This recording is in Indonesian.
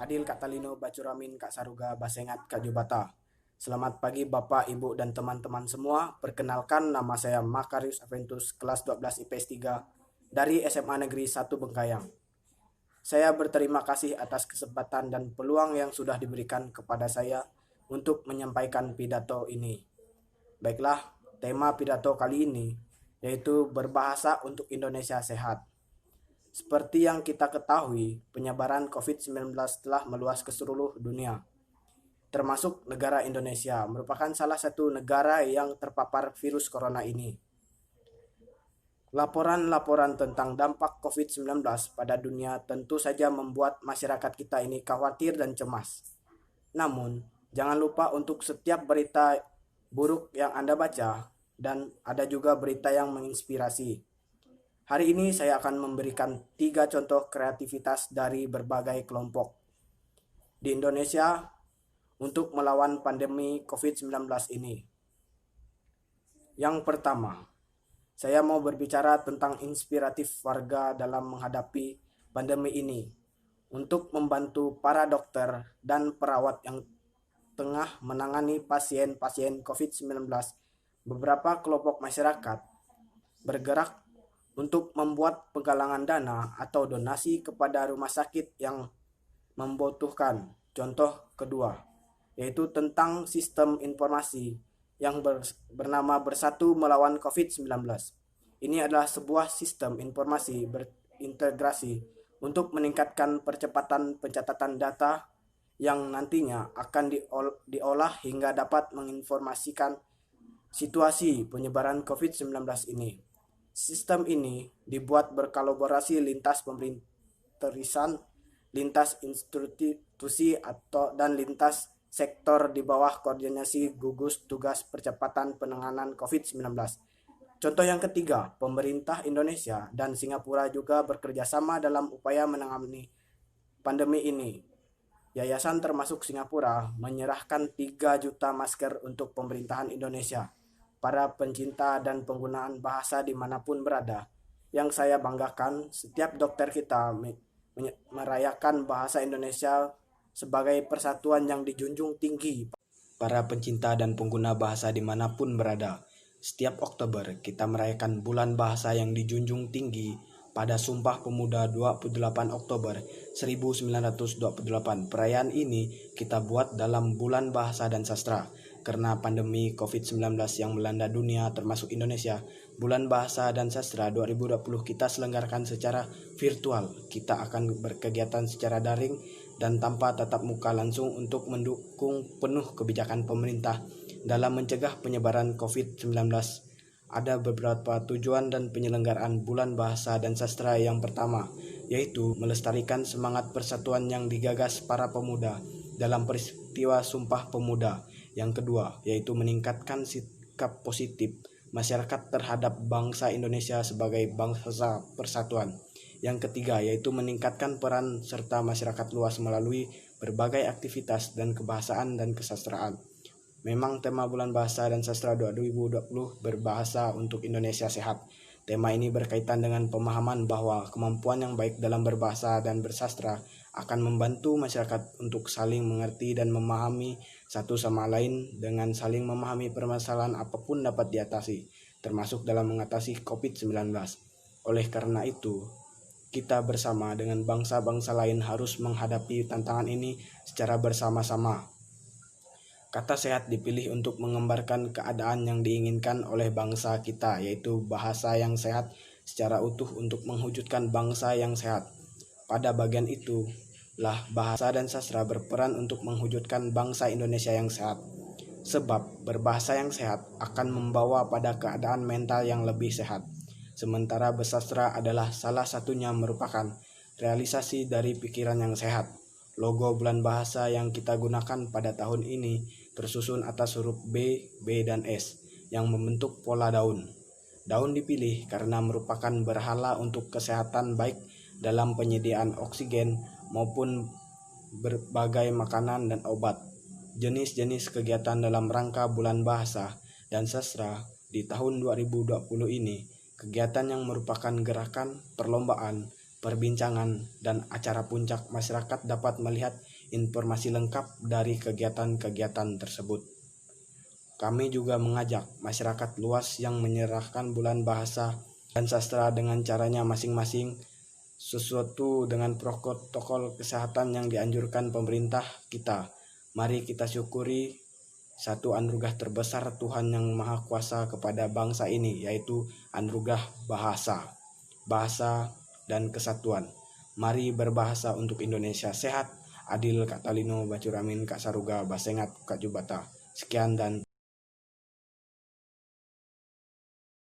Adil Kak Talino Bacuramin Kak Saruga Basengat Kak Jubata. Selamat pagi Bapak, Ibu, dan teman-teman semua. Perkenalkan, nama saya Makarius Aventus kelas 12 IPS 3 dari SMA Negeri 1 Bengkayang. Saya berterima kasih atas kesempatan dan peluang yang sudah diberikan kepada saya untuk menyampaikan pidato ini. Baiklah, tema pidato kali ini yaitu berbahasa untuk Indonesia sehat. Seperti yang kita ketahui, penyebaran COVID-19 telah meluas ke seluruh dunia, termasuk negara Indonesia, merupakan salah satu negara yang terpapar virus corona ini. Laporan-laporan tentang dampak COVID-19 pada dunia tentu saja membuat masyarakat kita ini khawatir dan cemas. Namun, jangan lupa untuk setiap berita buruk yang Anda baca, dan ada juga berita yang menginspirasi. Hari ini saya akan memberikan 3 contoh kreativitas dari berbagai kelompok di Indonesia untuk melawan pandemi COVID-19 ini. Yang pertama, saya mau berbicara tentang inspiratif warga dalam menghadapi pandemi ini untuk membantu para dokter dan perawat yang tengah menangani pasien-pasien COVID-19. Beberapa kelompok masyarakat bergerak untuk membuat penggalangan dana atau donasi kepada rumah sakit yang membutuhkan. Contoh kedua, yaitu tentang sistem informasi yang bernama Bersatu Melawan COVID-19. Ini adalah sebuah sistem informasi berintegrasi untuk meningkatkan percepatan pencatatan data yang nantinya akan diolah hingga dapat menginformasikan situasi penyebaran COVID-19 ini. Sistem ini dibuat berkolaborasi lintas pemerintahan, lintas institusi dan lintas sektor di bawah koordinasi gugus tugas percepatan penanganan COVID-19. Contoh yang ketiga, pemerintah Indonesia dan Singapura juga bekerja sama dalam upaya menangani pandemi ini. Yayasan termasuk Singapura menyerahkan 3 juta masker untuk pemerintahan Indonesia. Para pencinta dan penggunaan bahasa dimanapun berada. Yang saya banggakan, setiap dokter kita merayakan bahasa Indonesia sebagai persatuan yang dijunjung tinggi. Para pencinta dan pengguna bahasa dimanapun berada. Setiap Oktober kita merayakan bulan bahasa yang dijunjung tinggi pada Sumpah Pemuda 28 Oktober 1928. Perayaan ini kita buat dalam bulan bahasa dan sastra. Karena pandemi COVID-19 yang melanda dunia termasuk Indonesia, Bulan Bahasa dan Sastra 2020 kita selenggarakan secara virtual. Kita akan berkegiatan secara daring dan tanpa tatap muka langsung untuk mendukung penuh kebijakan pemerintah dalam mencegah penyebaran COVID-19. Ada beberapa tujuan dan penyelenggaraan Bulan Bahasa dan Sastra. Yang pertama, yaitu melestarikan semangat persatuan yang digagas para pemuda dalam peristiwa Sumpah Pemuda. Yang kedua, yaitu meningkatkan sikap positif masyarakat terhadap bangsa Indonesia sebagai bangsa persatuan. Yang ketiga, yaitu meningkatkan peran serta masyarakat luas melalui berbagai aktivitas dan kebahasaan dan kesastraan. Memang tema Bulan Bahasa dan Sastra 2020 berbahasa untuk Indonesia sehat. Tema ini berkaitan dengan pemahaman bahwa kemampuan yang baik dalam berbahasa dan bersastra akan membantu masyarakat untuk saling mengerti dan memahami satu sama lain dengan saling memahami permasalahan apapun dapat diatasi, termasuk dalam mengatasi COVID-19. Oleh karena itu, kita bersama dengan bangsa-bangsa lain harus menghadapi tantangan ini secara bersama-sama. Kata sehat dipilih untuk menggambarkan keadaan yang diinginkan oleh bangsa kita, yaitu bahasa yang sehat secara utuh untuk mewujudkan bangsa yang sehat. Pada bagian itu lah bahasa dan sastra berperan untuk mewujudkan bangsa Indonesia yang sehat. Sebab berbahasa yang sehat akan membawa pada keadaan mental yang lebih sehat. Sementara bersastra adalah salah satunya merupakan realisasi dari pikiran yang sehat. Logo Bulan Bahasa yang kita gunakan pada tahun ini tersusun atas huruf B, B, dan S yang membentuk pola daun. Daun dipilih karena merupakan berhala untuk kesehatan baik dalam penyediaan oksigen maupun berbagai makanan dan obat. Jenis-jenis kegiatan dalam rangka Bulan Bahasa dan Sastra di tahun 2020 ini, kegiatan yang merupakan gerakan, perlombaan, perbincangan, dan acara puncak masyarakat dapat melihat informasi lengkap dari kegiatan-kegiatan tersebut. Kami juga mengajak masyarakat luas yang menyerahkan Bulan Bahasa dan Sastra dengan caranya masing-masing sesuatu dengan protokol kesehatan yang dianjurkan pemerintah kita. Mari kita syukuri satu anugerah terbesar Tuhan Yang Maha Kuasa kepada bangsa ini, yaitu anugerah bahasa dan kesatuan. Mari berbahasa untuk Indonesia sehat. Adil Kak Talino Bacuramin Kak Saruga Basengat Kak Jubata. Sekian dan